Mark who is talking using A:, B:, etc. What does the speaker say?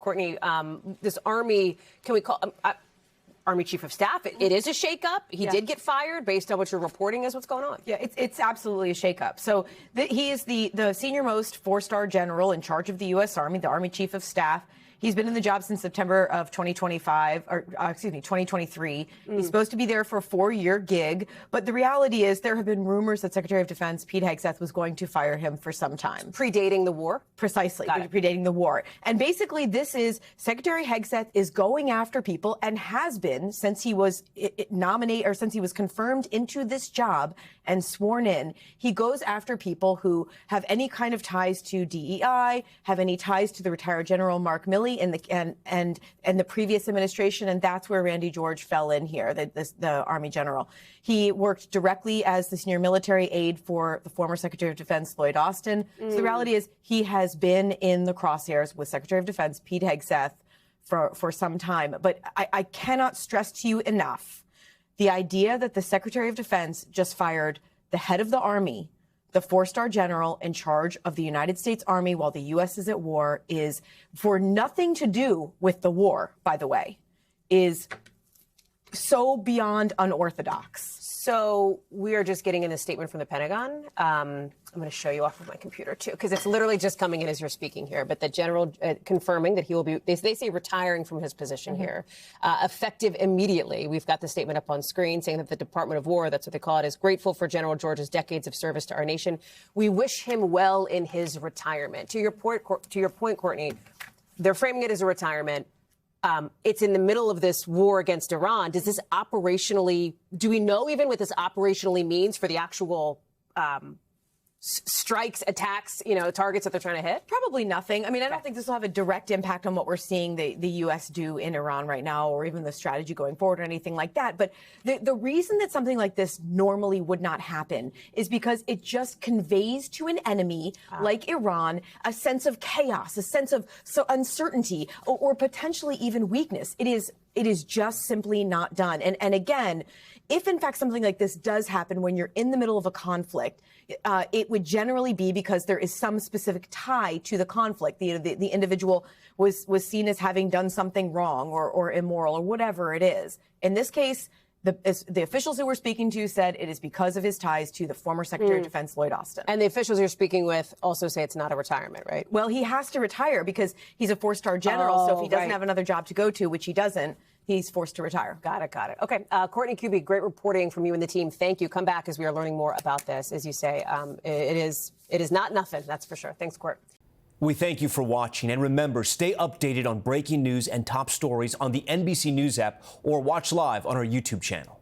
A: Courtney, this Army, can we call Army Chief of Staff? It is a shakeup. He did get fired based on what you're reporting is what's going on.
B: Yeah, it's absolutely a shakeup. So he is the senior-most four-star general in charge of the U.S. Army, the Army Chief of Staff. He's been in the job since September of 2023. He's supposed to be there for a 4-year gig. But the reality is there have been rumors that Secretary of Defense Pete Hegseth was going to fire him for some time.
A: Predating the war?
B: Precisely, predating the war. And basically this is Secretary Hegseth is going after people and has been since he was nominated or since he was confirmed into this job and sworn in. He goes after people who have any kind of ties to DEI, have any ties to the retired General Mark Milley and the previous administration, and that's where Randy George fell in here, the Army general. He worked directly as the senior military aide for the former Secretary of Defense Lloyd Austin. So the reality is he has been in the crosshairs with Secretary of Defense Pete Hegseth for some time. But I cannot stress to you enough the idea that the Secretary of Defense just fired the head of the Army, the 4-star general in charge of the United States Army while the U.S. is at war, is for nothing to do with the war, by the way, is so beyond unorthodox.
A: So we are just getting in a statement from the Pentagon. I'm going to show you off of my computer, too, because it's literally just coming in as you're speaking here. But the general confirming that he will be, they say retiring from his position here, effective immediately. We've got the statement up on screen saying that the Department of War, that's what they call it, is grateful for General George's decades of service to our nation. We wish him well in his retirement. To your point, Courtney, they're framing it as a retirement. It's in the middle of this war against Iran. Does this operationally, do we know even what this operationally means for the actual strikes, attacks, targets that they're trying to hit?
B: Probably nothing. I mean, I don't think this will have a direct impact on what we're seeing the U.S. do in Iran right now, or even the strategy going forward or anything like that. But the reason that something like this normally would not happen is because it just conveys to an enemy like Iran a sense of chaos, a sense of uncertainty, or potentially even weakness. It is just simply not done. And again, if in fact something like this does happen when you're in the middle of a conflict, it would generally be because there is some specific tie to the conflict. The individual was seen as having done something wrong or immoral or whatever it is. In this case, the officials who we're speaking to said it is because of his ties to the former Secretary of Defense Lloyd Austin.
A: And the officials you're speaking with also say it's not a retirement, right?
B: Well, he has to retire because he's a 4-star general. So if he doesn't have another job to go to, which he doesn't, he's forced to retire.
A: Got it. Okay. Courtney Kuby, great reporting from you and the team. Thank you. Come back as we are learning more about this. As you say, it is not nothing. That's for sure. Thanks, Court.
C: We thank you for watching. And remember, stay updated on breaking news and top stories on the NBC News app or watch live on our YouTube channel.